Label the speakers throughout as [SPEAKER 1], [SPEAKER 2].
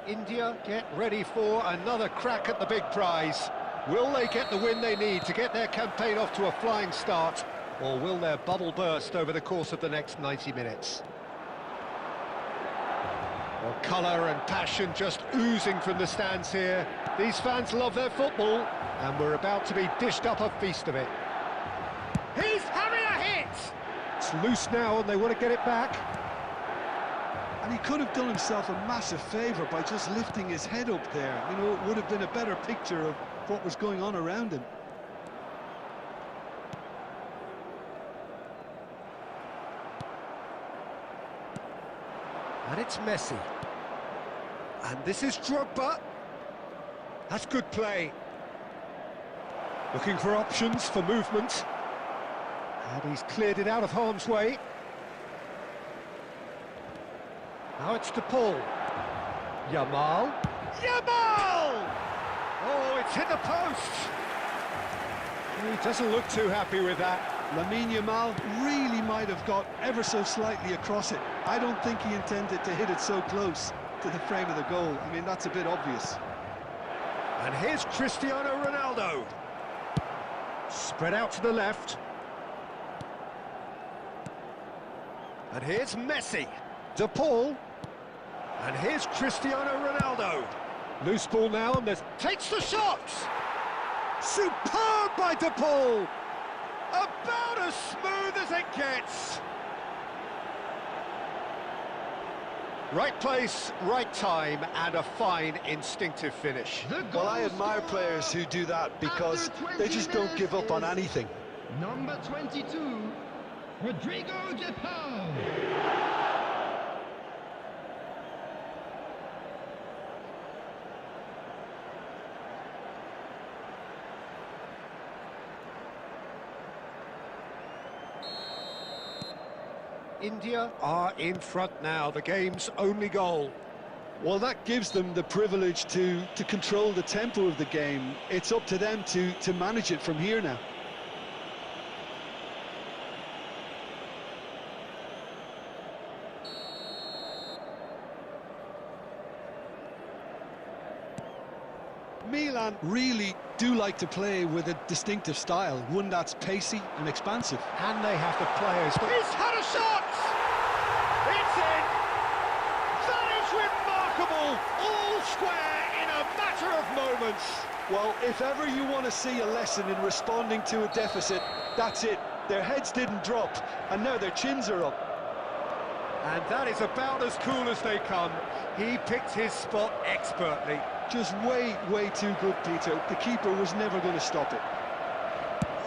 [SPEAKER 1] India get ready for another crack at the big prize. Will they get the win they need to get their campaign off to a flying start, or will their bubble burst over the course of the next 90 minutes? Well, colour and passion just oozing from the stands here. These fans love their football, and we're about to be dished up a feast of it. He's having a hit! It's loose now and they want to get it back.
[SPEAKER 2] And he could have done himself a massive favour by just lifting his head up there. You know, it would have been a better picture of what was going on around him.
[SPEAKER 1] And it's Messi. And this is Drogba. That's good play. Looking for options for movement. And he's cleared it out of harm's way. Now it's to Paul. Yamal. Yamal! Oh, it's hit the post. He doesn't look too happy with that.
[SPEAKER 2] Lamine Yamal really might have got ever so slightly across it. I don't think he intended to hit it so close to the frame of the goal. I mean, that's a bit obvious.
[SPEAKER 1] And here's Cristiano Ronaldo. Spread out to the left. And here's Messi. De Paul. And here's Cristiano Ronaldo. Loose ball now, and takes the shot! Superb by De Paul! About as smooth as it gets! Right place, right time, and a fine instinctive finish.
[SPEAKER 2] Well, I admire players who do that because they just don't give up on anything.
[SPEAKER 3] Number 22, Rodrigo De Paul.
[SPEAKER 1] India are in front now, the game's only goal.
[SPEAKER 2] Well, that gives them the privilege to control the tempo of the game. It's up to them to manage it from here now. Milan really do like to play with a distinctive style, one that's pacey and expansive.
[SPEAKER 1] And they have the players. He's had a shot! It's in! That is remarkable! All square in a matter of moments.
[SPEAKER 2] Well, if ever you want to see a lesson in responding to a deficit, that's it. Their heads didn't drop, and now their chins are up.
[SPEAKER 1] And that is about as cool as they come. He picked his spot expertly.
[SPEAKER 2] Just way, way too good, Peter. The keeper was never going to stop it.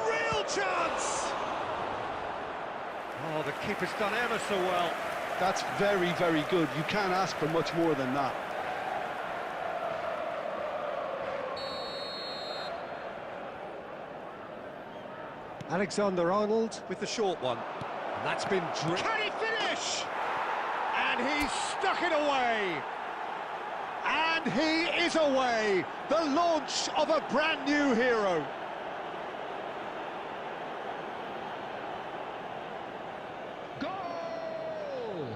[SPEAKER 1] Real chance! Oh, the keeper's done ever so well.
[SPEAKER 2] That's very, very good. You can't ask for much more than that.
[SPEAKER 1] Alexander-Arnold with the short one. And that's been Can he finish? And he's stuck it away. And he is away. The launch of a brand new hero.
[SPEAKER 3] Goal!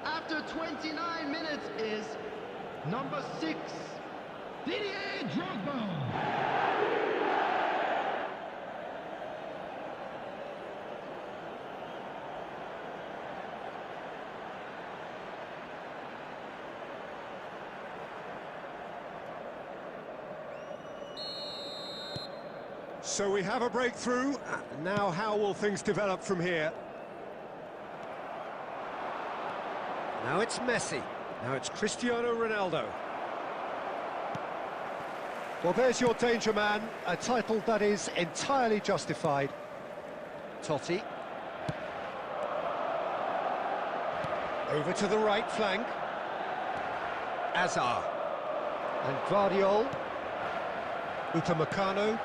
[SPEAKER 3] After 29 minutes is number 6, Didier Drogba.
[SPEAKER 1] So we have a breakthrough. Now how will things develop from here? Now it's Messi. Now it's Cristiano Ronaldo. Well, there's your danger man, a title that is entirely justified. Totti. Over to the right flank. Azar. And Guardiol. Upamecano.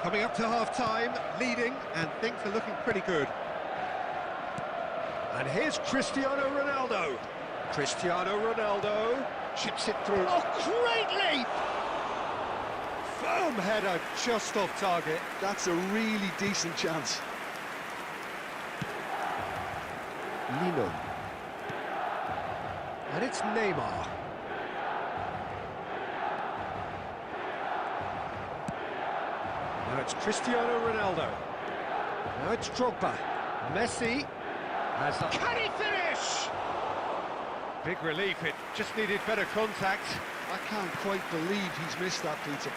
[SPEAKER 1] Coming up to half-time, leading, and things are looking pretty good. And here's Cristiano Ronaldo. Cristiano Ronaldo chips it through. Oh, great leap! Firm header, just off target.
[SPEAKER 2] That's a really decent chance.
[SPEAKER 1] Lino. And it's Neymar. Now it's Cristiano Ronaldo. Now it's Drogba. Messi. Can he finish? Big relief, it just needed better contact.
[SPEAKER 2] I can't quite believe he's missed that, Peter.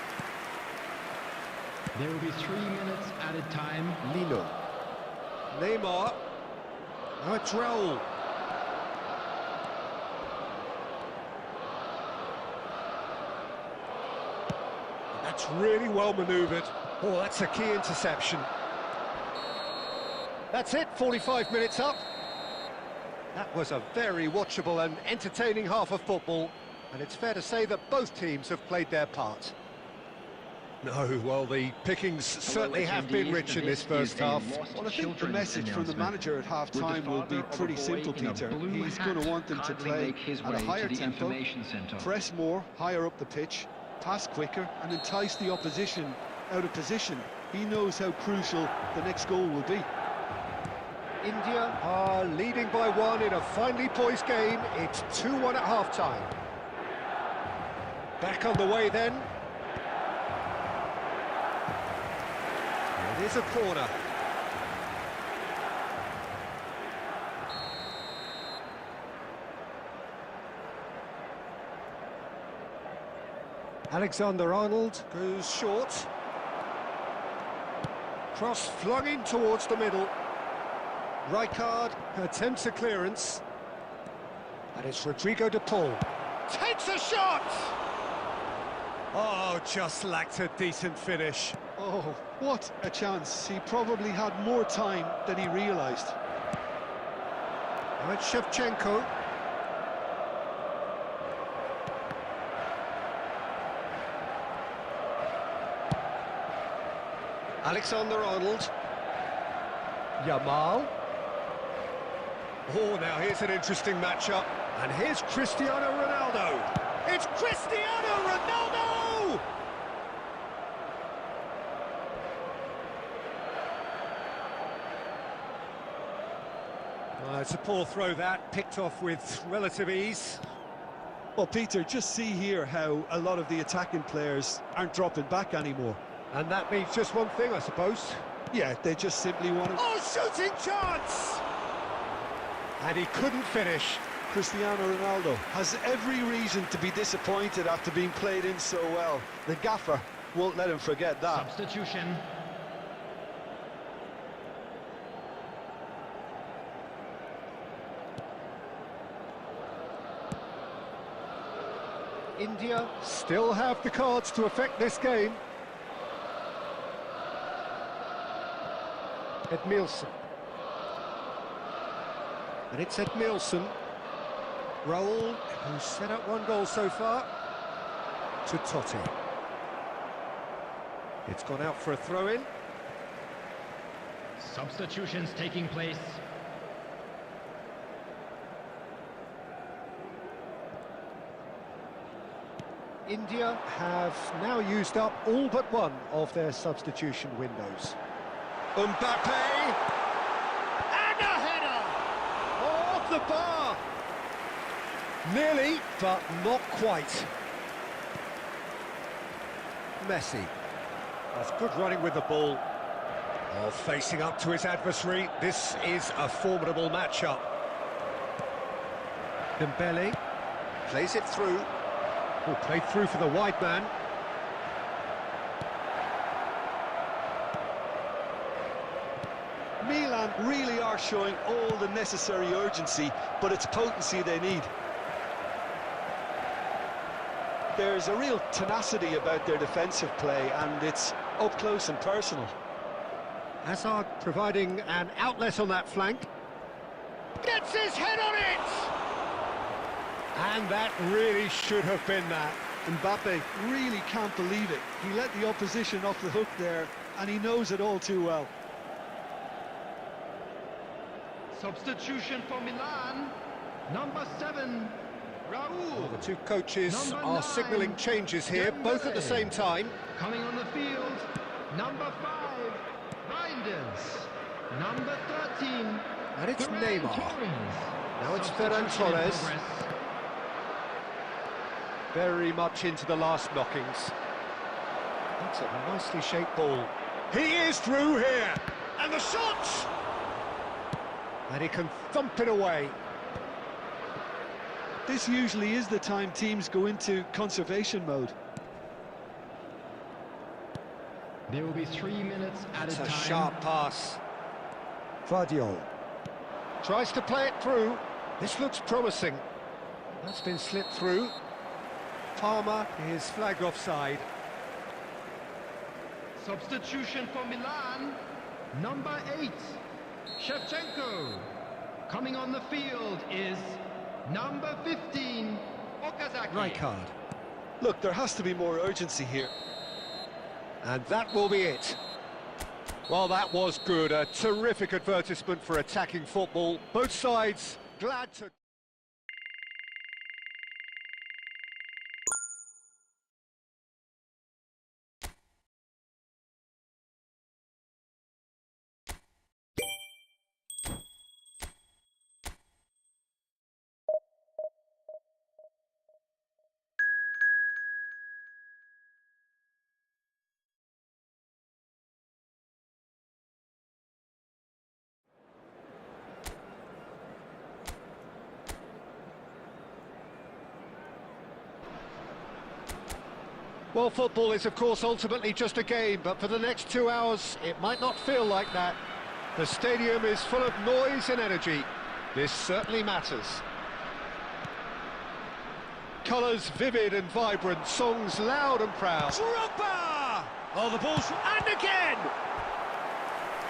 [SPEAKER 3] There will be 3 minutes added time.
[SPEAKER 1] Lino. Neymar. Now it's Raul. That's really well manoeuvred. Oh, that's a key interception. That's it, 45 minutes up. That was a very watchable and entertaining half of football, and it's fair to say that both teams have played their part. No, well, the pickings certainly have been rich in this first half.
[SPEAKER 2] Well, I think the message from the manager at half-time will be pretty simple, Peter. He's going to want them to play at a higher tempo, press more, higher up the pitch, pass quicker, and entice the opposition out of position. He knows how crucial the next goal will be.
[SPEAKER 1] India are leading by 1 in a finely poised game. It's 2-1 at half-time. Back on the way then. It is a corner. Alexander-Arnold goes short. Cross flung in towards the middle. Rijkaard attempts a clearance. And it's Rodrigo de Paul. Takes a shot! Oh, just lacked a decent finish.
[SPEAKER 2] Oh, what a chance. He probably had more time than he realised.
[SPEAKER 1] Now it's Shevchenko. Alexander-Arnold. Yamal. Oh, now here's an interesting matchup. And here's Cristiano Ronaldo. It's Cristiano Ronaldo! It's a poor throw that, picked off with relative ease.
[SPEAKER 2] Well, Peter, just see here how a lot of the attacking players aren't dropping back anymore.
[SPEAKER 1] And that means just one thing, I suppose.
[SPEAKER 2] Yeah, they just simply want to...
[SPEAKER 1] Oh, shooting chance! And he couldn't finish.
[SPEAKER 2] Cristiano Ronaldo has every reason to be disappointed after being played in so well. The gaffer won't let him forget that.
[SPEAKER 3] Substitution.
[SPEAKER 1] India still have the cards to affect this game. Edmilson. And it's Edmilson. Raul, who's set up one goal so far, to Totti. It's gone out for a throw-in.
[SPEAKER 3] Substitutions taking place.
[SPEAKER 1] India have now used up all but one of their substitution windows. Mbappe! And a header! Off the bar! Nearly, but not quite. Messi. That's good running with the ball. Oh, facing up to his adversary. This is a formidable matchup. Dembele plays it through. Oh, played through for the wide man.
[SPEAKER 2] Milan really are showing all the necessary urgency, but it's potency they need. There's a real tenacity about their defensive play, and it's up close and personal.
[SPEAKER 1] Hazard providing an outlet on that flank. Gets his head on it! And that really should have been that.
[SPEAKER 2] Mbappe really can't believe it. He let the opposition off the hook there, and he knows it all too well.
[SPEAKER 3] Substitution for Milan. Number 7, Raul.
[SPEAKER 1] Well, the two coaches
[SPEAKER 3] Number
[SPEAKER 1] are
[SPEAKER 3] 9,
[SPEAKER 1] signalling changes here, both at the same time.
[SPEAKER 3] Coming on the field, number 5, Reinders. Number 13,
[SPEAKER 1] And it's
[SPEAKER 3] Ferran
[SPEAKER 1] Neymar.
[SPEAKER 3] Torres.
[SPEAKER 1] Now it's Ferran
[SPEAKER 3] Substitution in
[SPEAKER 1] Torres.
[SPEAKER 3] progress.
[SPEAKER 1] Very much into the last knockings. That's a nicely shaped ball. He is through here! And the shot! And he can thump it away.
[SPEAKER 2] This usually is the time teams go into conservation mode.
[SPEAKER 3] There will be 3 minutes at
[SPEAKER 1] It's
[SPEAKER 3] a
[SPEAKER 1] a
[SPEAKER 3] time.
[SPEAKER 1] sharp pass. Vardiol tries to play it through. This looks promising. That's been slipped through. Palmer is flagged offside.
[SPEAKER 3] Substitution for Milan. Number 8, Shevchenko. Coming on the field is number 15, Okazaki.
[SPEAKER 1] Rijkaard.
[SPEAKER 2] Look, there has to be more urgency here.
[SPEAKER 1] And that will be it. Well, that was good. A terrific advertisement for attacking football. Both sides glad to... Well, football is, of course, ultimately just a game, but for the next 2 hours, it might not feel like that. The stadium is full of noise and energy. This certainly matters. Colours vivid and vibrant, songs loud and proud. Drogba! Oh, the ball's... And again!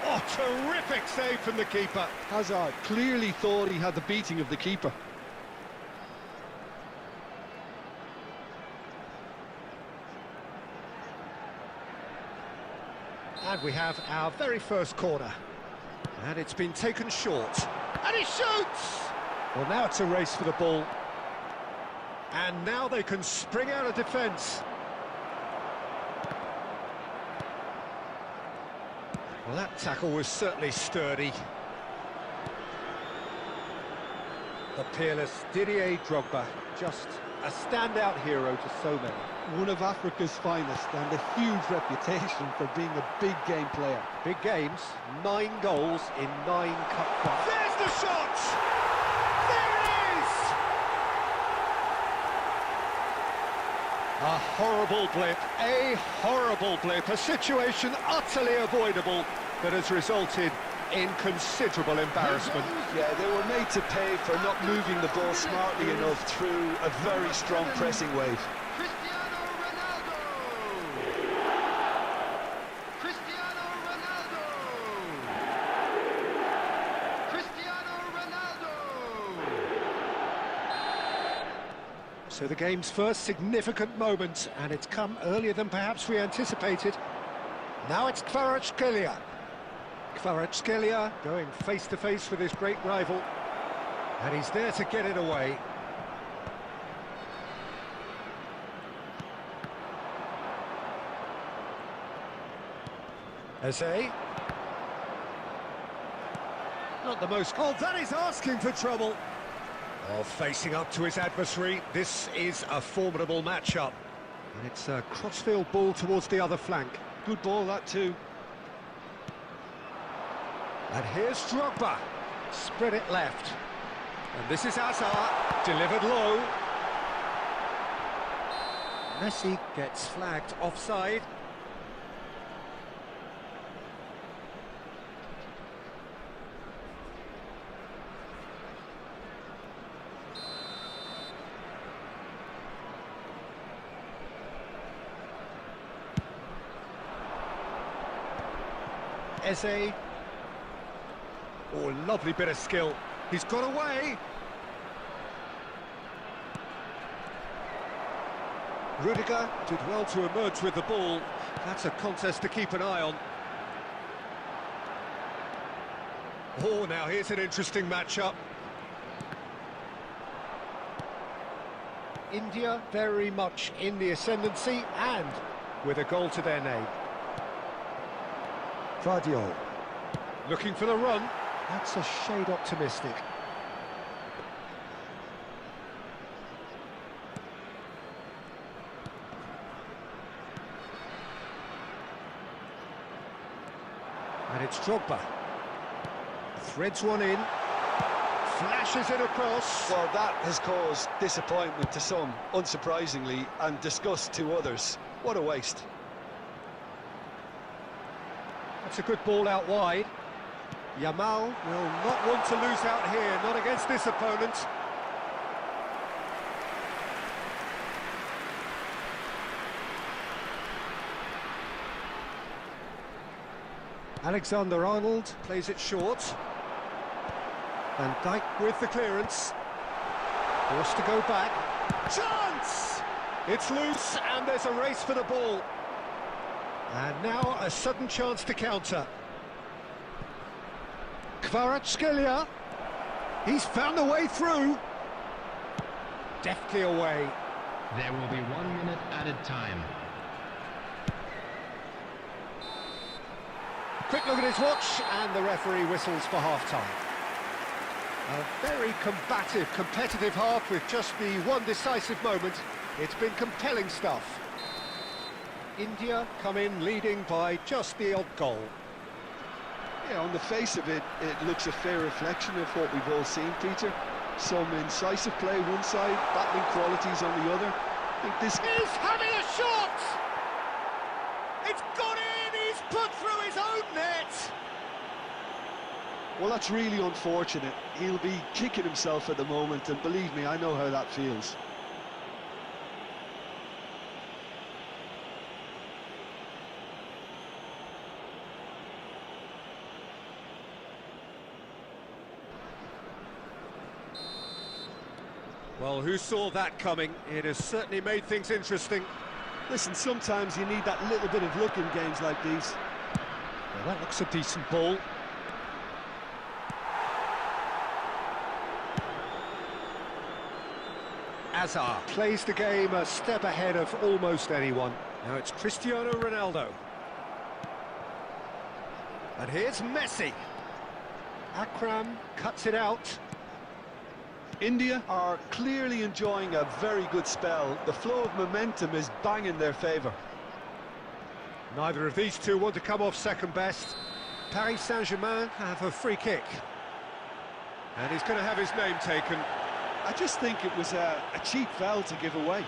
[SPEAKER 1] Oh, terrific save from the keeper.
[SPEAKER 2] Hazard clearly thought he had the beating of the keeper.
[SPEAKER 1] And we have our very first corner. And it's been taken short. And he shoots! Well, now it's a race for the ball. And now they can spring out of defence. Well, that tackle was certainly sturdy. The peerless Didier Drogba, just a standout hero to so many.
[SPEAKER 2] One of Africa's finest and a huge reputation for being a big game player.
[SPEAKER 1] Big games, 9 goals in 9 cup finals. There's the shot! There it is! A horrible blip, a situation utterly avoidable that has resulted in considerable embarrassment.
[SPEAKER 2] Yeah, they were made to pay for not moving the ball smartly enough through a very strong pressing wave.
[SPEAKER 3] Cristiano Ronaldo! Cristiano Ronaldo! Cristiano Ronaldo!
[SPEAKER 1] So the game's first significant moment, and it's come earlier than perhaps we anticipated. Now it's Kvaratskhelia. Kvaratskhelia going face-to-face with his great rival, and he's there to get it away. Eze. Not the most... Oh, that is asking for trouble. Oh, facing up to his adversary, this is a formidable matchup. And it's a crossfield ball towards the other flank.
[SPEAKER 2] Good ball, that too.
[SPEAKER 1] And here's Drogba. Spread it left. And this is Hazard, delivered low. Messi gets flagged offside. Eze. Oh, lovely bit of skill. He's got away. Rudiger did well to emerge with the ball. That's a contest to keep an eye on. Oh, now here's an interesting matchup. India very much in the ascendancy and with a goal to their name. Vardio looking for the run. That's a shade optimistic. And it's Drogba. Threads one in. Flashes it across.
[SPEAKER 2] Well, that has caused disappointment to some, unsurprisingly, and disgust to others. What a waste.
[SPEAKER 1] That's a good ball out wide. Yamal will not want to lose out here, not against this opponent. Alexander-Arnold plays it short. Van Dijk with the clearance. Forced to go back. Chance! It's loose and there's a race for the ball. And now a sudden chance to counter. Kvaratskhelia. He's found a way through. Deftly away.
[SPEAKER 3] There will be 1 minute added time.
[SPEAKER 1] Quick look at his watch, and the referee whistles for half-time. A very combative, competitive half with just the one decisive moment. It's been compelling stuff. India come in leading by just the odd goal.
[SPEAKER 2] Yeah, on the face of it, it looks a fair reflection of what we've all seen, Peter. Some incisive play one side, battling qualities on the other. I think this...
[SPEAKER 1] He's having a shot! It's gone in! He's put through his own net!
[SPEAKER 2] Well, that's really unfortunate. He'll be kicking himself at the moment, and believe me, I know how that feels.
[SPEAKER 1] Well, who saw that coming? It has certainly made things interesting.
[SPEAKER 2] Listen, sometimes you need that little bit of luck in games like these.
[SPEAKER 1] Well, that looks a decent ball. Hazard plays the game a step ahead of almost anyone. Now it's Cristiano Ronaldo. And here's Messi. Akram cuts it out.
[SPEAKER 2] India are clearly enjoying a very good spell. The flow of momentum is bang in their favour.
[SPEAKER 1] Neither of these two want to come off second best. Paris Saint-Germain have a free kick. And he's going to have his name taken.
[SPEAKER 2] I just think it was a cheap foul to give away.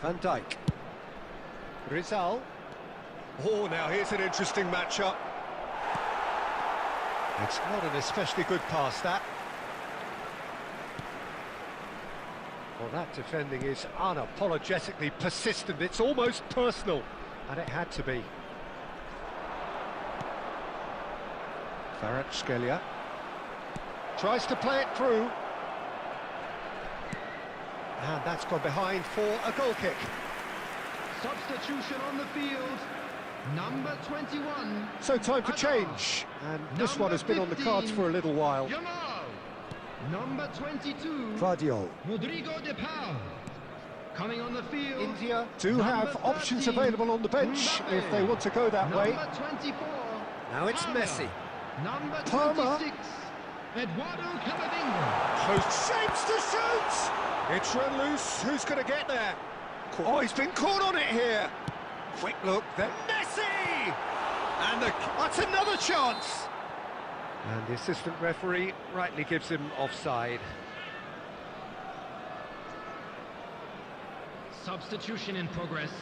[SPEAKER 1] Van Dijk. Rizal. Oh, now here's an interesting matchup. It's not an especially good pass, that. Well, that defending is unapologetically persistent. It's almost personal, and it had to be. Kvaratskhelia tries to play it through. And that's gone behind for a goal kick.
[SPEAKER 3] Substitution on the field. Number 21.
[SPEAKER 1] So time for change. And this one has been on the cards for a little while.
[SPEAKER 3] Jamal. Number 22.
[SPEAKER 1] Guardiola.
[SPEAKER 3] Rodrigo de Paul. Coming on the field.
[SPEAKER 1] India do
[SPEAKER 3] Number
[SPEAKER 1] have options
[SPEAKER 3] 13.
[SPEAKER 1] available on the bench
[SPEAKER 3] Mbappe.
[SPEAKER 1] if they want to go that way.
[SPEAKER 3] Number 24.
[SPEAKER 1] Now it's
[SPEAKER 3] Palmer.
[SPEAKER 1] Messi.
[SPEAKER 3] Number
[SPEAKER 1] Palmer.
[SPEAKER 3] 26. Eduardo Camavinga.
[SPEAKER 1] Close shapes to shoot! It's run loose. Who's going to get there? Oh, he's been caught on it here. Quick look, then Messi! And that's another chance! And the assistant referee rightly gives him offside.
[SPEAKER 3] Substitution in progress.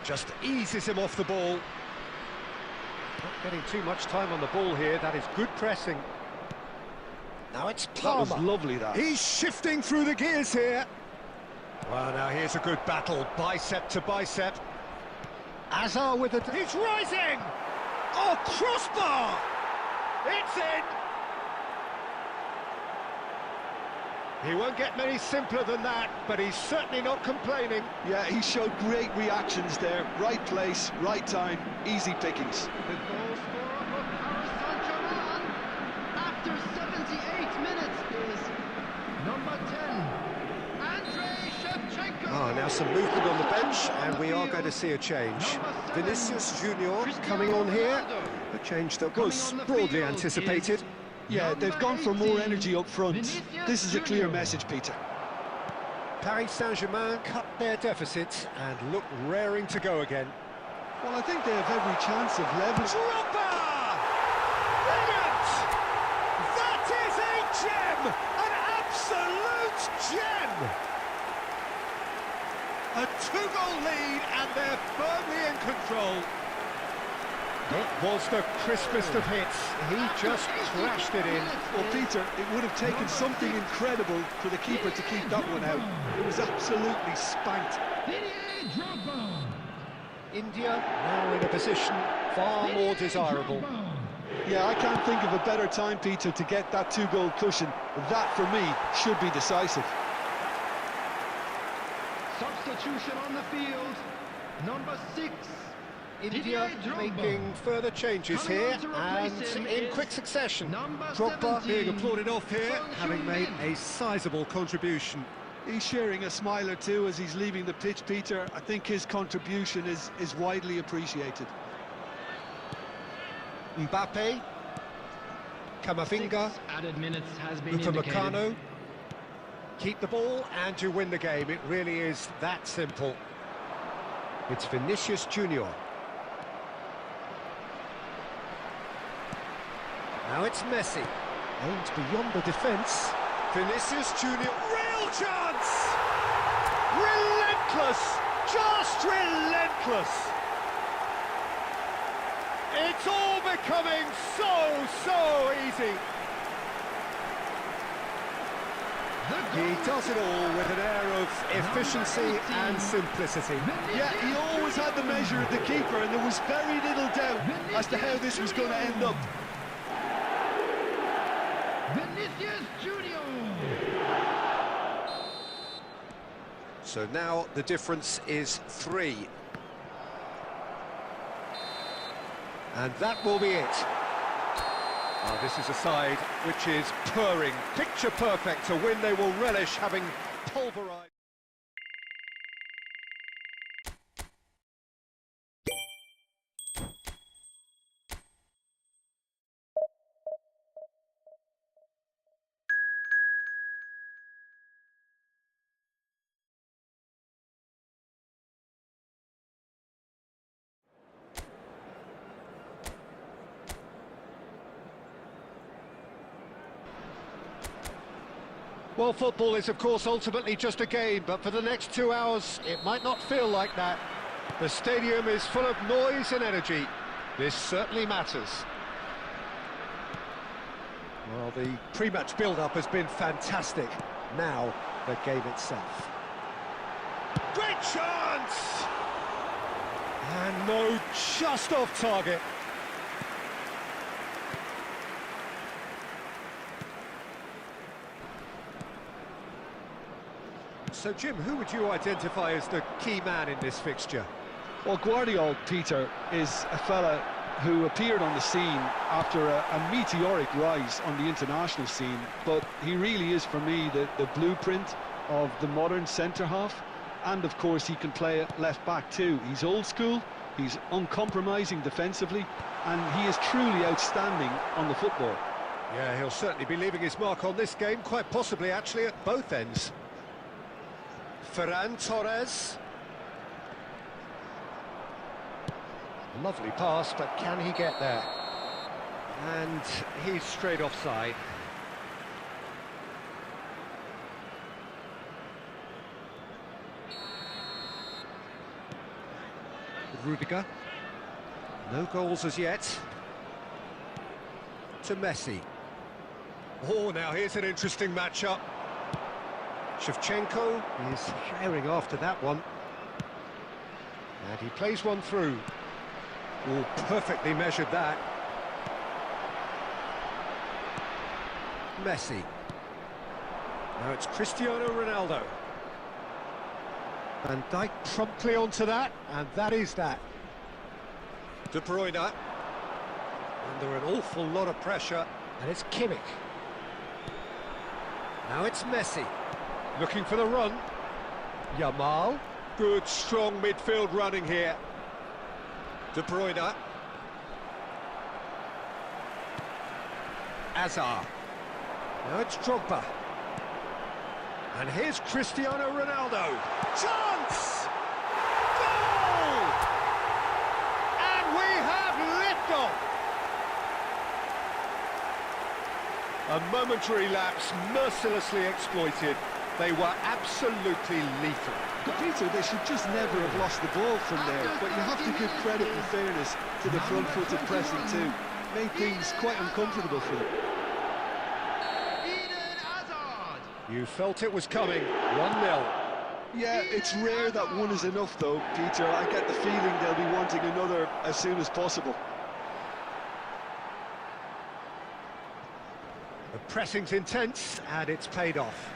[SPEAKER 1] Just eases him off the ball. Not getting too much time on the ball here. That is good pressing. Now it's Palmer.
[SPEAKER 2] That was lovely, that.
[SPEAKER 1] He's shifting through the gears here. Well, now here's a good battle, bicep to bicep. Azar with it. He's rising! Oh, crossbar! It's in! He won't get many simpler than that, but he's certainly not complaining.
[SPEAKER 2] Yeah, he showed great reactions there. Right place, right time, easy pickings.
[SPEAKER 3] The goal scorer for Paris Saint-Germain after 78 minutes is number 10, Andrei Shevchenko.
[SPEAKER 1] Now some movement on the bench, and we are going to see a change. Vinicius Junior coming on here, a change that was broadly anticipated.
[SPEAKER 2] Yeah, they've gone for more energy up front. This is a clear message, Peter.
[SPEAKER 1] Paris Saint-Germain cut their deficit and look raring to go again.
[SPEAKER 2] Well, I think they have every chance of level.
[SPEAKER 1] Drogba! Brilliant! That is a gem! An absolute gem! A two-goal lead, and they're firmly in control. It was the crispest of hits. He just crashed it in.
[SPEAKER 2] Well, Peter, it would have taken something incredible for the keeper to keep that one out. It was absolutely spanked.
[SPEAKER 1] India now in a position far more desirable.
[SPEAKER 2] Yeah, I can't think of a better time, Peter, to get that two-goal cushion. That, for me, should be decisive.
[SPEAKER 3] Substitution on the field. Number 6.
[SPEAKER 1] India making further changes here, and in quick succession. Drogba being applauded off here, having made a sizable contribution.
[SPEAKER 2] He's sharing a smile or two as he's leaving the pitch, Peter. I think his contribution is widely appreciated.
[SPEAKER 1] Mbappe, Camavinga,
[SPEAKER 3] Added minutes has been
[SPEAKER 1] Upamecano. Keep the ball and you win the game. It really is that simple. It's Vinicius Junior. Now it's Messi. Aimed beyond the defence. Vinicius Junior, real chance! Relentless! Just relentless! It's all becoming so easy. He does it all with an air of efficiency and simplicity.
[SPEAKER 2] Yeah, he always had the measure of the keeper, and there was very little doubt as to how this was going to end up.
[SPEAKER 3] Vinicius Junior.
[SPEAKER 1] So now the difference is 3. And that will be it. Oh, this is a side which is purring, picture perfect, a win they will relish, having pulverised. Well, football is, of course, ultimately just a game, but for the next 2 hours, it might not feel like that. The stadium is full of noise and energy. This certainly matters. Well, the pre-match build-up has been fantastic. Now, the game itself. Great chance! And no, just off target. So, Jim, who would you identify as the key man in this fixture?
[SPEAKER 2] Well, Guardiola, Peter, is a fella who appeared on the scene after a meteoric rise on the international scene, but he really is, for me, the blueprint of the modern centre-half, and, of course, he can play at left-back too. He's old school, he's uncompromising defensively, and he is truly outstanding on the football.
[SPEAKER 1] Yeah, he'll certainly be leaving his mark on this game, quite possibly, actually, at both ends. Ferran Torres. Lovely pass, but can he get there? And he's straight offside. Rudiger. No goals as yet. To Messi. Oh, now here's an interesting matchup. Shevchenko is firing after that one. And he plays one through. Oh, perfectly measured that. Messi. Now it's Cristiano Ronaldo. Van Dijk promptly onto that, and that is that. De Bruyne. Under an awful lot of pressure, and it's Kimmich. Now it's Messi. Looking for the run. Yamal. Good, strong midfield running here. De Bruyne. Hazard. Now it's Drogba. And here's Cristiano Ronaldo. Chance! Goal! And we have liftoff! A momentary lapse, mercilessly exploited. They were absolutely lethal.
[SPEAKER 2] Peter, they should just never have lost the ball from there, but you have to give credit and fairness to the front-footed pressing too. Made things quite uncomfortable for them.
[SPEAKER 1] You felt it was coming, 1-0.
[SPEAKER 2] Yeah, it's rare that one is enough though, Peter. I get the feeling they'll be wanting another as soon as possible.
[SPEAKER 1] The pressing's intense, and it's paid off.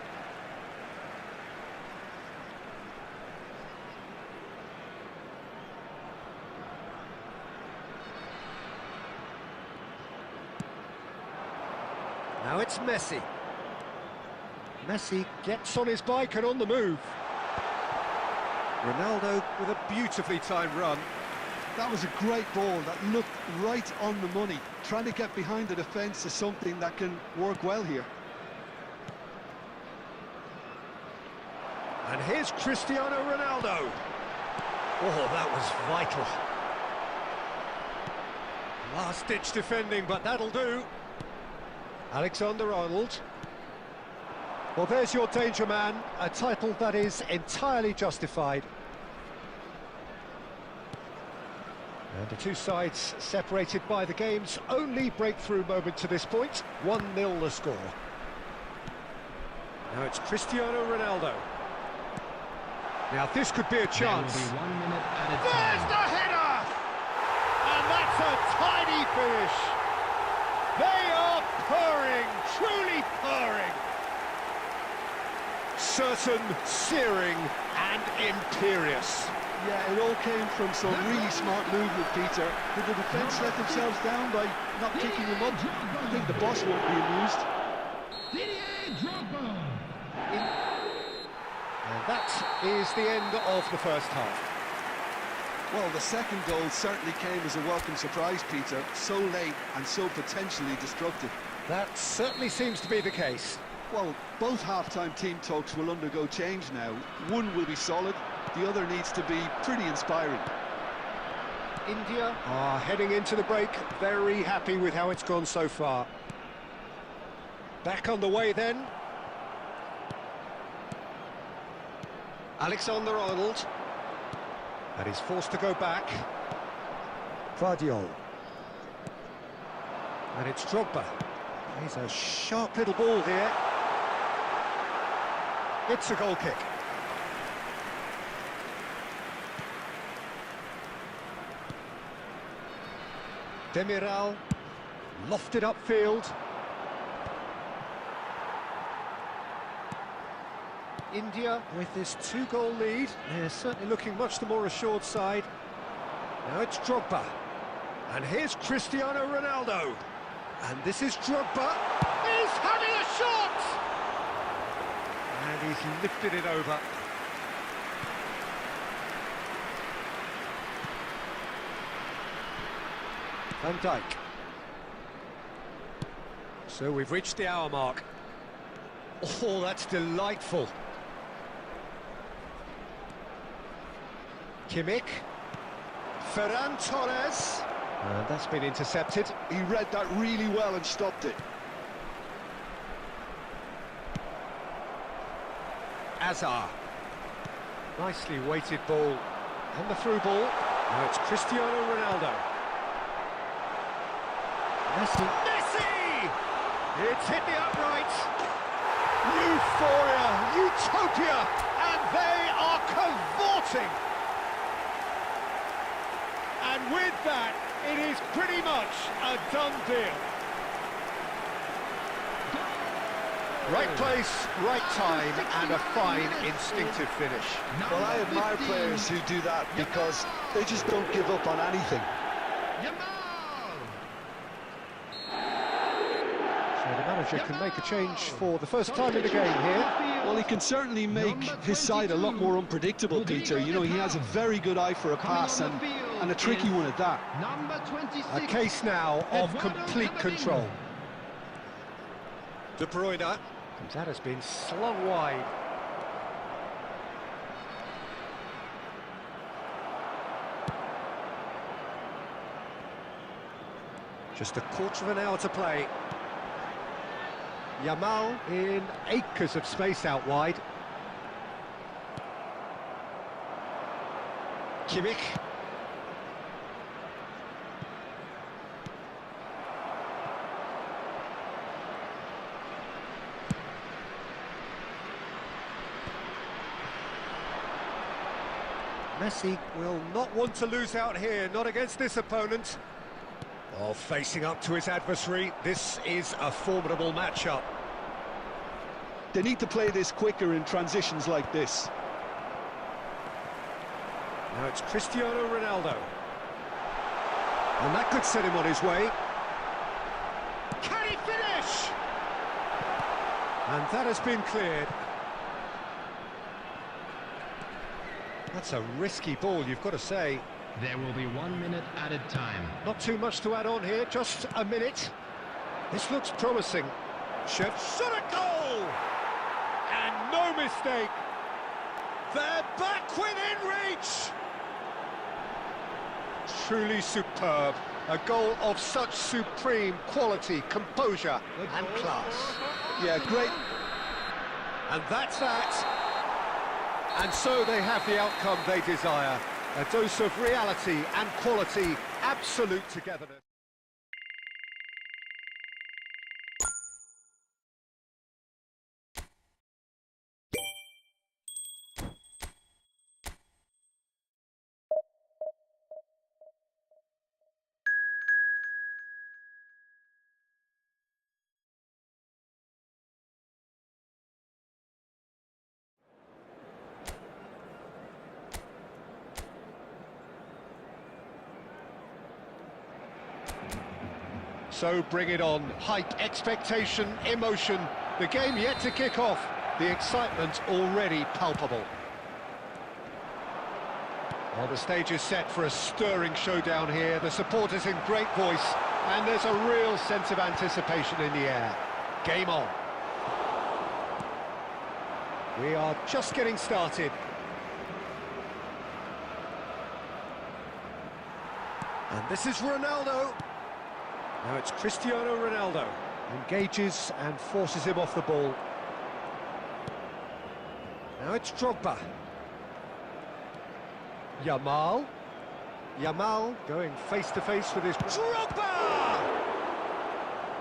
[SPEAKER 1] Now it's Messi. Messi gets on his bike and on the move. Ronaldo with a beautifully timed run.
[SPEAKER 2] That was a great ball that looked right on the money. Trying to get behind the defence is something that can work well here.
[SPEAKER 1] And here's Cristiano Ronaldo. Oh, that was vital. Last-ditch defending, but that'll do. Alexander-Arnold. Well, there's your danger man, a title that is entirely justified. And the two sides separated by the game's only breakthrough moment to this point, 1-0 the score. Now it's Cristiano Ronaldo. Now this could be a chance.
[SPEAKER 3] There will be 1 minute at a
[SPEAKER 1] There's
[SPEAKER 3] time.
[SPEAKER 1] the header! And that's a tidy finish. They are purring, truly purring. Certain, searing and imperious.
[SPEAKER 2] Yeah, it all came from some really smart movement, Peter. Did the defence let themselves down by not kicking them up? I think the boss won't be amused.
[SPEAKER 1] And that is the end of the first half.
[SPEAKER 2] Well, the second goal certainly came as a welcome surprise, Peter. So late and so potentially destructive.
[SPEAKER 1] That certainly seems to be the case.
[SPEAKER 2] Well, both half-time team talks will undergo change now. One will be solid, the other needs to be pretty inspiring.
[SPEAKER 1] India are heading into the break, very happy with how it's gone so far. Back on the way then. Alexander-Arnold. And he's forced to go back. Guardiola. And it's Drogba. He's a sharp little ball here. It's a goal kick. Demiral, lofted upfield. India with this 2-goal lead. They're certainly looking much the more assured side. Now it's Drogba. And here's Cristiano Ronaldo. And this is Drogba. He's having a shot! And he's lifted it over. Van Dijk. So we've reached the hour mark. Oh, that's delightful. Kimmich. Ferran Torres. And that's been intercepted.
[SPEAKER 2] He read that really well and stopped it.
[SPEAKER 1] Azar. Nicely weighted ball. And the through ball. Now it's Cristiano Ronaldo. Messi! It's hit the upright! Euphoria! Utopia! And they are cavorting! And with that, it is pretty much a done deal. Right place, right time, and a fine instinctive finish.
[SPEAKER 2] Well, I admire players who do that because they just don't give up on anything.
[SPEAKER 1] So the manager can make a change for the first time in the game here.
[SPEAKER 2] Well, he can certainly make his side a lot more unpredictable, Peter. You know, he has a very good eye for a pass and a tricky one at that.
[SPEAKER 1] A case now of complete control. De Bruyne. That has been slung wide. Just a quarter of an hour to play. Yamal in acres of space out wide. Kimmich. Messi will not want to lose out here, not against this opponent. Oh, facing up to his adversary, this is a formidable matchup.
[SPEAKER 2] They need to play this quicker in transitions like this.
[SPEAKER 1] Now it's Cristiano Ronaldo. And that could set him on his way. Can he finish? And that has been cleared. That's a risky ball, you've got to say.
[SPEAKER 3] There will be 1 minute added time.
[SPEAKER 1] Not too much to add on here, just a minute. This looks promising. Shot a goal! And no mistake. They're back within reach! Truly superb. A goal of such supreme quality, composure and class.
[SPEAKER 2] Yeah, great.
[SPEAKER 1] And that's that. And so they have the outcome they desire. A dose of reality and quality, absolute togetherness. So bring it on. Hype, expectation, emotion. The game yet to kick off. The excitement already palpable. Well, the stage is set for a stirring showdown here. The supporters in great voice, and there's a real sense of anticipation in the air. Game on. We are just getting started. And this is Ronaldo. Now it's Cristiano Ronaldo. Engages and forces him off the ball. Now it's Drogba. Yamal. Yamal going face to face with his Drogba!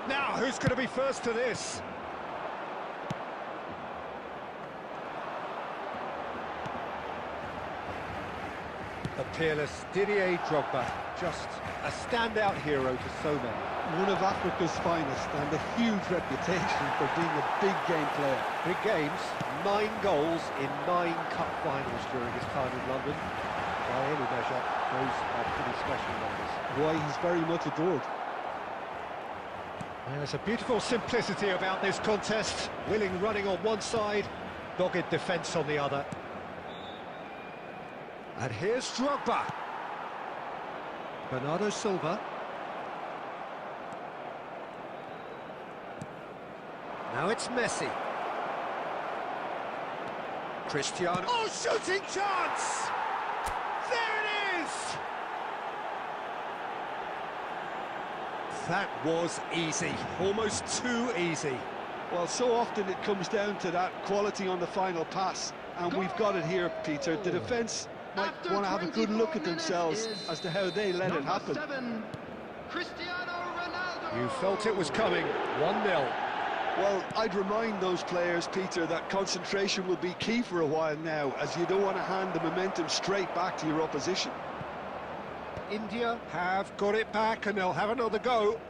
[SPEAKER 1] Now, who's going to be first to this? The peerless Didier Drogba, just a standout hero to so many.
[SPEAKER 2] One of Africa's finest and a huge reputation for being a big game player.
[SPEAKER 1] Big games, 9 goals in 9 cup finals during his time in London. By any measure, those are pretty special numbers.
[SPEAKER 2] Why, he's very much adored.
[SPEAKER 1] There's a beautiful simplicity about this contest. Willing running on one side, dogged defence on the other. And here's Drogba. Bernardo Silva. Now it's Messi. Cristiano. Oh, shooting chance! There it is! That was easy, almost too easy.
[SPEAKER 2] Well, so often it comes down to that quality on the final pass, and we've got it here, Peter. The defence might want to have a good look at themselves as to how they let it happen.
[SPEAKER 3] 7, Cristiano Ronaldo.
[SPEAKER 1] You felt it was coming, 1-0.
[SPEAKER 2] Well, I'd remind those players, Peter, that concentration will be key for a while now, as you don't want to hand the momentum straight back to your opposition.
[SPEAKER 1] India have got it back and they'll have another go.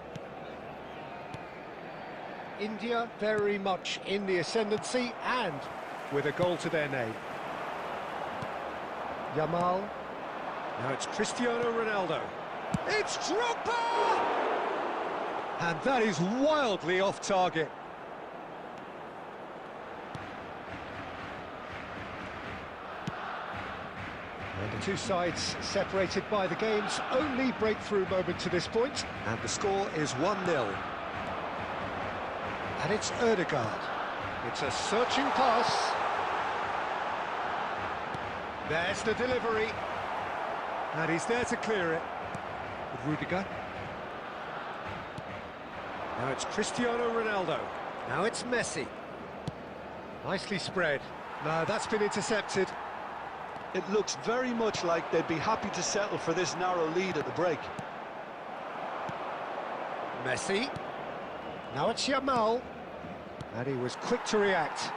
[SPEAKER 1] India very much in the ascendancy and with a goal to their name. Yamal. Now it's Cristiano Ronaldo. It's Drogba! And that is wildly off target. And the two sides separated by the game's only breakthrough moment to this point. And the score is 1-0. And it's Ødegaard. It's a searching pass. There's the delivery. And he's there to clear it. With Rudiger. Now it's Cristiano Ronaldo. Now it's Messi. Nicely spread. No, that's been intercepted.
[SPEAKER 2] It looks very much like they'd be happy to settle for this narrow lead at the break.
[SPEAKER 1] Messi. Now it's Yamal. And he was quick to react.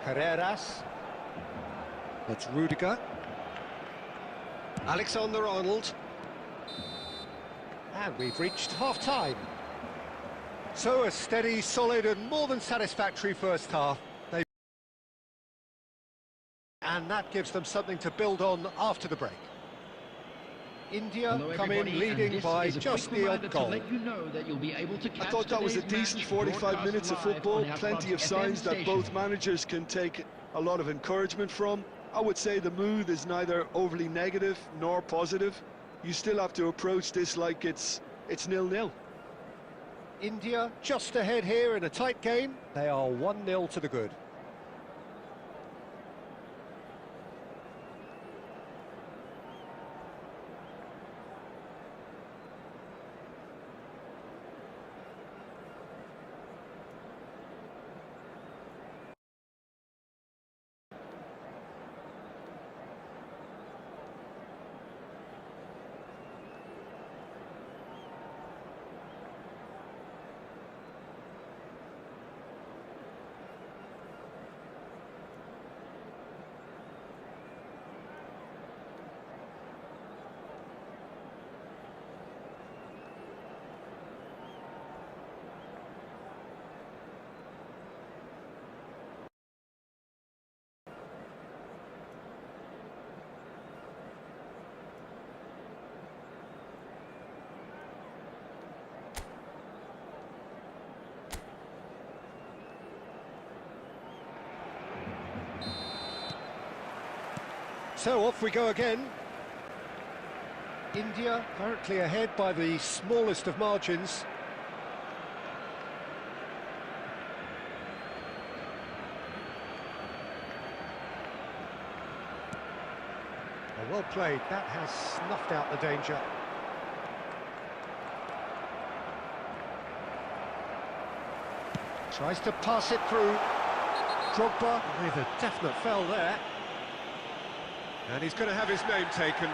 [SPEAKER 1] Carreras. That's Rudiger. Alexander-Arnold. And we've reached half-time. So a steady, solid and more than satisfactory first half. And that gives them something to build on after the break. India come in leading by just the odd goal.
[SPEAKER 2] I thought that was a decent 45 minutes of football, plenty of signs that both managers can take a lot of encouragement from. I would say the mood is neither overly negative nor positive. You still have to approach this like it's 0-0.
[SPEAKER 1] India just ahead here in a tight game. They are 1-0 to the good. So off we go again. India currently ahead by the smallest of margins. Well played, that has snuffed out the danger. Tries to pass it through. Drogba with a definite foul there. And he's going to have his name taken.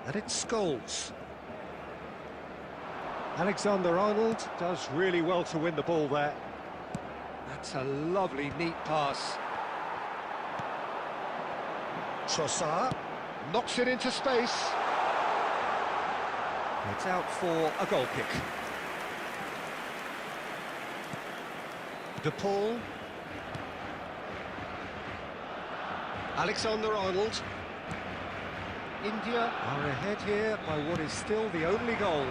[SPEAKER 1] And it's Scholes. Alexander-Arnold does really well to win the ball there. That's a lovely, neat pass. Trossard knocks it into space. It's out for a goal kick. De Paul. Alexander-Arnold. India are ahead here by what is still the only goal.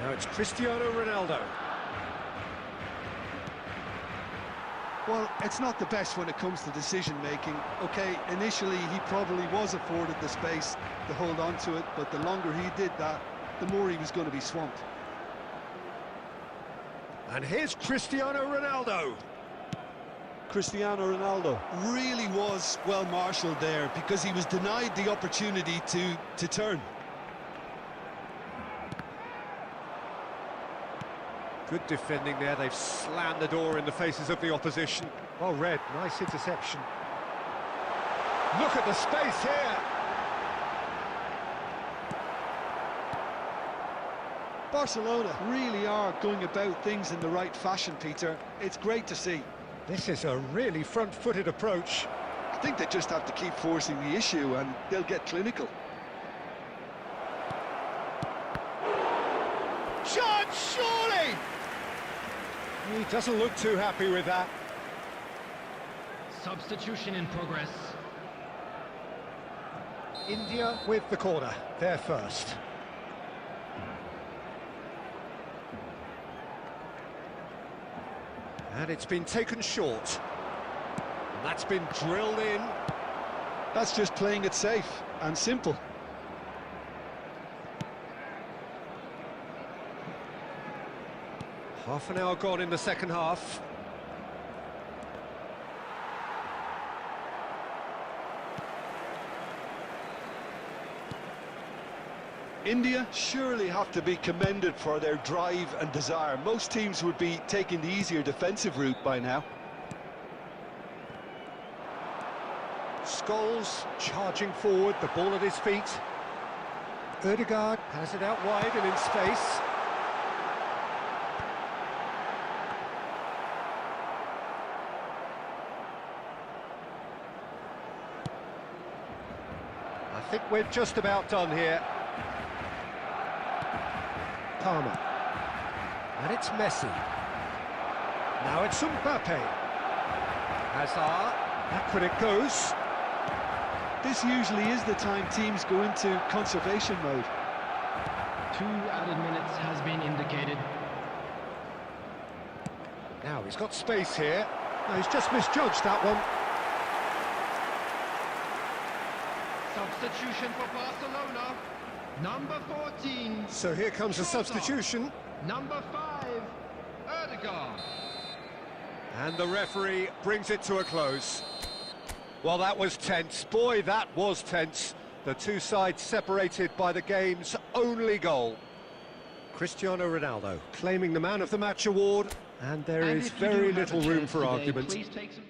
[SPEAKER 1] Now it's Cristiano Ronaldo.
[SPEAKER 2] Well, it's not the best when it comes to decision-making. Okay, initially he probably was afforded the space to hold on to it, but the longer he did that, the more he was going to be swamped.
[SPEAKER 1] And here's Cristiano Ronaldo.
[SPEAKER 2] Cristiano Ronaldo really was well marshalled there because he was denied the opportunity to turn.
[SPEAKER 1] Good defending there, they've slammed the door in the faces of the opposition. Well read, nice interception. Look at the space here!
[SPEAKER 2] Barcelona really are going about things in the right fashion, Peter. It's great to see.
[SPEAKER 1] This is a really front-footed approach.
[SPEAKER 2] I think they just have to keep forcing the issue and they'll get clinical.
[SPEAKER 1] Shot, surely! He doesn't look too happy with that.
[SPEAKER 3] Substitution in progress.
[SPEAKER 1] India with the corner, they're first. And it's been taken short. And that's been drilled in.
[SPEAKER 2] That's just playing it safe and simple.
[SPEAKER 1] Half an hour gone in the second half.
[SPEAKER 2] India surely have to be commended for their drive and desire. Most teams would be taking the easier defensive route by now.
[SPEAKER 1] Scholes charging forward, the ball at his feet. Ødegaard has it out wide and in space. I think we're just about done here. Palmer. And it's Messi. Now it's Mbappe. Hazard. Back when it goes.
[SPEAKER 2] This usually is the time teams go into conservation mode.
[SPEAKER 3] 2 added minutes has been indicated.
[SPEAKER 1] Now he's got space here. No, he's just misjudged that one.
[SPEAKER 3] Substitution for Barcelona. Number 14.
[SPEAKER 1] So here comes a substitution.
[SPEAKER 3] Number 5, Ødegaard.
[SPEAKER 1] And the referee brings it to a close. Well, that was tense. Boy, that was tense. The two sides separated by the game's only goal. Cristiano Ronaldo claiming the Man of the Match award, and there is very little room for argument.
[SPEAKER 3] Please take some...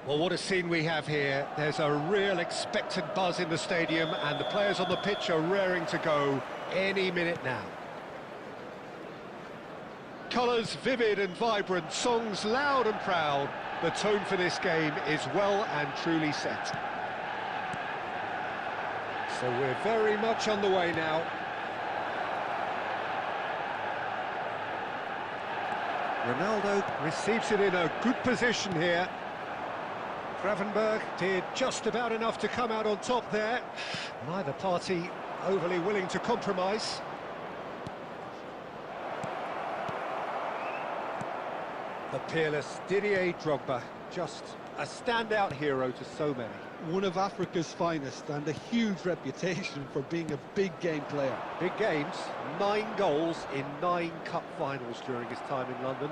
[SPEAKER 1] Well, what a scene we have here. There's a real expectant buzz in the stadium, and the players on the pitch are raring to go any minute now. Colours vivid and vibrant, songs loud and proud. The tone for this game is well and truly set. So we're very much on the way now. Ronaldo receives it in a good position here. Gravenberch did just about enough to come out on top there. Neither party overly willing to compromise. The peerless Didier Drogba, just a standout hero to so many.
[SPEAKER 2] One of Africa's finest and a huge reputation for being a big game player.
[SPEAKER 1] Big games, 9 goals in 9 cup finals during his time in London.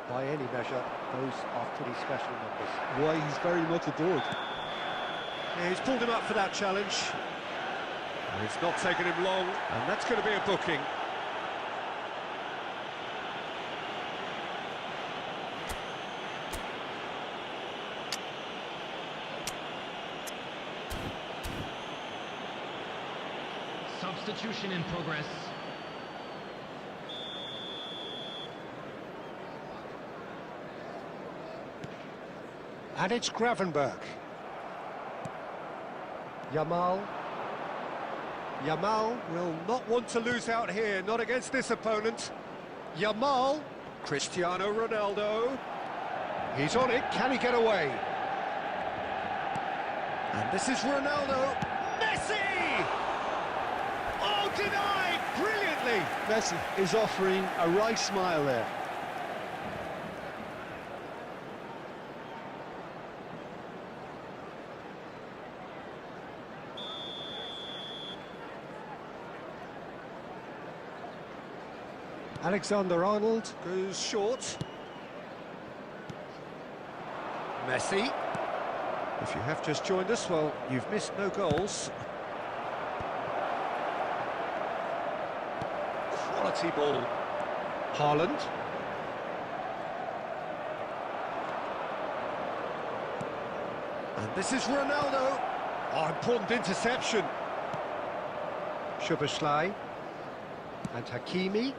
[SPEAKER 1] By any measure, those are pretty special numbers.
[SPEAKER 2] Why, he's very much adored.
[SPEAKER 1] Yeah, he's pulled him up for that challenge. And it's not taken him long, and that's going to be a booking.
[SPEAKER 3] Substitution in progress.
[SPEAKER 1] And it's Gravenberch. Yamal will not want to lose out here, not against this opponent. Yamal, Cristiano Ronaldo. He's on it, can he get away? And this is Ronaldo. Messi! Oh, denied brilliantly!
[SPEAKER 2] Messi is offering a right smile there.
[SPEAKER 1] Alexander-Arnold goes short. Messi. If you have just joined us, well, you've missed no goals. Quality ball. Haaland. And this is Ronaldo. Oh, important interception. Szoboszlai. And Hakimi.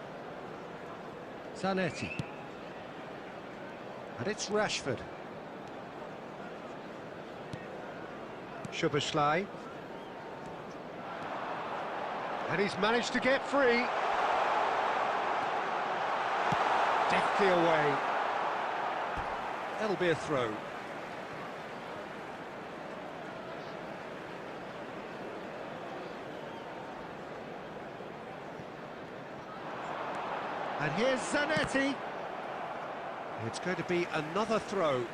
[SPEAKER 1] Zanetti. And it's Rashford. Szoboszlai. And he's managed to get free. Deftly away. That'll be a throw. And here's Zanetti. It's going to be another throw.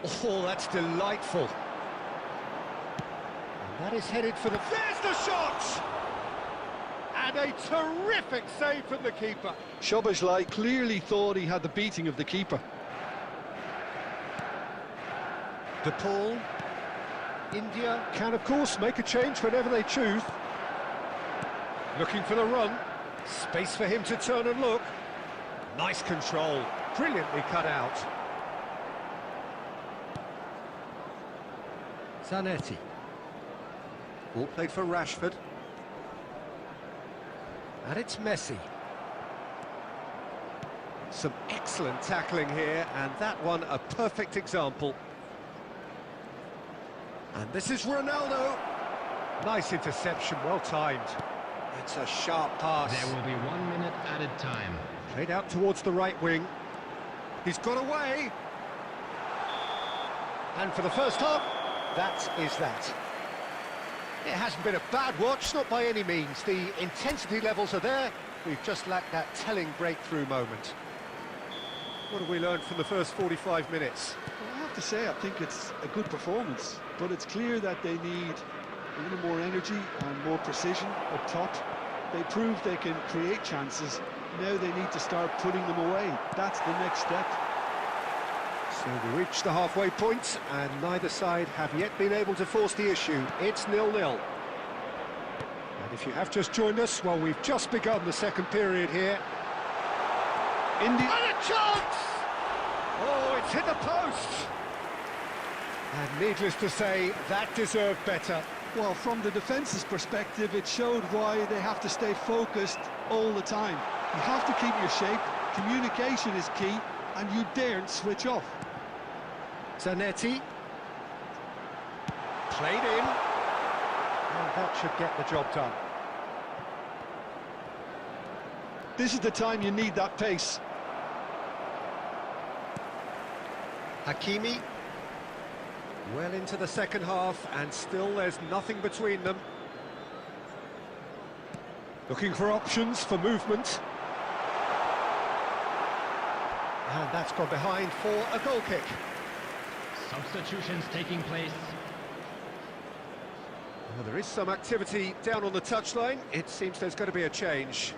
[SPEAKER 1] Oh, that's delightful. And that is headed for the... There's the shot! And a terrific save from the keeper.
[SPEAKER 2] Szoboszlai clearly thought he had the beating of the keeper.
[SPEAKER 1] De Paul. India can, of course, make a change whenever they choose. Looking for the run. Space for him to turn and look. Nice control. Brilliantly cut out. Zanetti. Ball played for Rashford. And it's Messi. Some excellent tackling here, and that one a perfect example. And this is Ronaldo. Nice interception, well timed. It's a sharp pass.
[SPEAKER 3] There will be 1 minute added time.
[SPEAKER 1] Played out towards the right wing. He's got away. And for the first half, that is that. It hasn't been a bad watch, not by any means. The intensity levels are there. We've just lacked that telling breakthrough moment. What have we learned from the first 45 minutes?
[SPEAKER 2] Well, I have to say, I think it's a good performance, but it's clear that they need a little more energy and more precision up top. They proved they can create chances. Now they need to start putting them away. That's the next step.
[SPEAKER 1] So we reached the halfway point, and neither side have yet been able to force the issue. It's 0-0. And if you have just joined us, well, we've just begun the second period here.
[SPEAKER 2] India.
[SPEAKER 1] And a chance! Oh, it's hit the post! And needless to say, that deserved better.
[SPEAKER 2] Well, from the defence's perspective, it showed why they have to stay focused all the time. You have to keep your shape, communication is key, and you daren't switch off.
[SPEAKER 1] Zanetti. Played in. And that should get the job done.
[SPEAKER 2] This is the time you need that pace.
[SPEAKER 1] Hakimi. Well into the second half, and still there's nothing between them. Looking for options for movement. And that's gone behind for a goal kick.
[SPEAKER 3] Substitutions taking place.
[SPEAKER 1] Well, there is some activity down on the touchline. It seems there's going to be a change.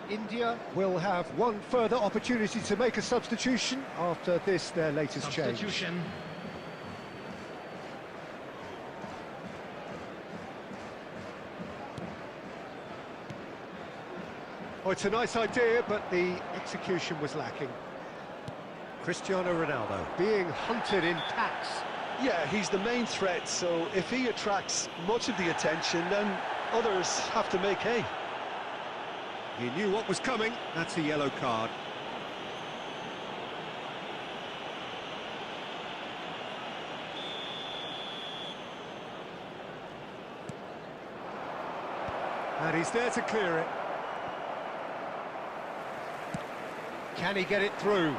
[SPEAKER 1] India will have one further opportunity to make a substitution after this, their latest change.
[SPEAKER 3] Substitution.
[SPEAKER 1] Oh, it's a nice idea, but the execution was lacking. Cristiano Ronaldo being hunted in packs.
[SPEAKER 2] Yeah, he's the main threat, so if he attracts much of the attention, then others have to make hay.
[SPEAKER 1] He knew what was coming. That's a yellow card. And he's there to clear it. Can he get it through?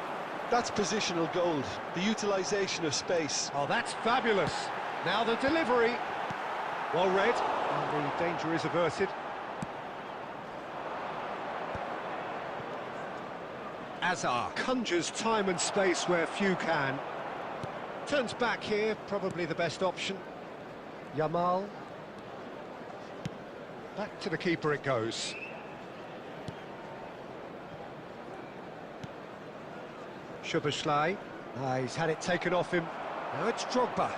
[SPEAKER 2] That's positional gold, the utilisation of space.
[SPEAKER 1] Oh, that's fabulous. Now the delivery. Well read, and the danger is averted. Azar conjures time and space where few can. Turns back here, probably the best option. Yamal. Back to the keeper it goes. Szoboszlai. He's had it taken off him. Now it's Drogba.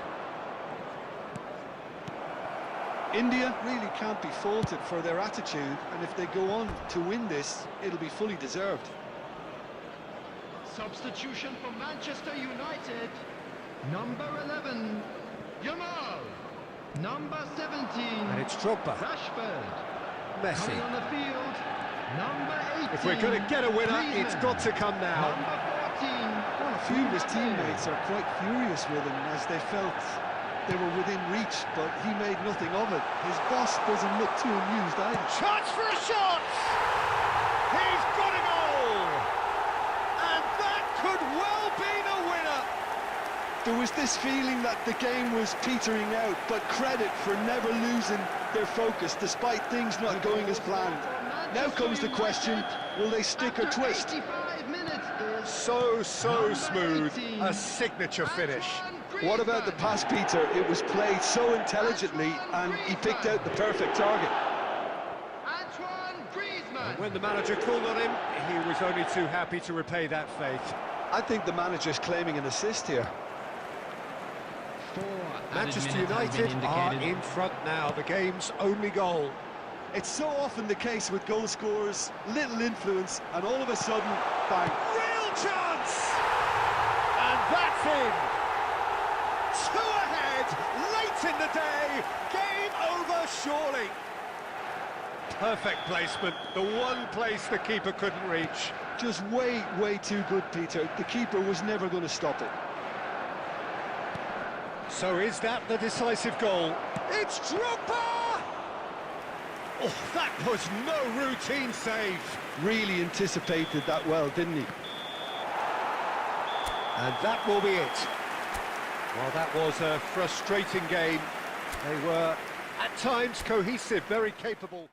[SPEAKER 2] India really can't be faulted for their attitude, and if they go on to win this, it'll be fully deserved.
[SPEAKER 3] Substitution for Manchester United. Number 11, Yamal. Number 17,
[SPEAKER 1] And it's Drogba.
[SPEAKER 3] Rashford.
[SPEAKER 1] Messi.
[SPEAKER 3] Coming on the field, number 18.
[SPEAKER 1] If we're going to get a winner, it's got to come now.
[SPEAKER 3] Number 14.
[SPEAKER 2] Well, a few of his teammates are quite furious with him as they felt they were within reach, but he made nothing of it. His boss doesn't look too amused either.
[SPEAKER 1] Chance for a shot! He's got a goal! And that could well be the winner!
[SPEAKER 2] There was this feeling that the game was petering out, but credit for never losing their focus despite things not going as planned. Now comes the question, will they stick or twist?
[SPEAKER 3] 85 minutes is
[SPEAKER 1] So smooth, a signature finish.
[SPEAKER 2] What about the pass, Peter? It was played so intelligently and he picked out the perfect target.
[SPEAKER 3] Antoine Griezmann.
[SPEAKER 1] When the manager called on him, he was only too happy to repay that faith.
[SPEAKER 2] I think the manager's claiming an assist here.
[SPEAKER 1] Manchester United are in front now, the game's only goal.
[SPEAKER 2] It's so often the case with goal scorers, little influence, and all of a sudden, bang.
[SPEAKER 1] Real chance! And that's in! Two ahead, late in the day, game over surely. Perfect placement, the one place the keeper couldn't reach.
[SPEAKER 2] Just way too good, Peter. The keeper was never going to stop it.
[SPEAKER 1] So is that the decisive goal? It's Drogba! Oh, that was no routine save.
[SPEAKER 2] Really anticipated that well, didn't he?
[SPEAKER 1] And that will be it. Well, that was a frustrating game. They were, at times, cohesive, very capable.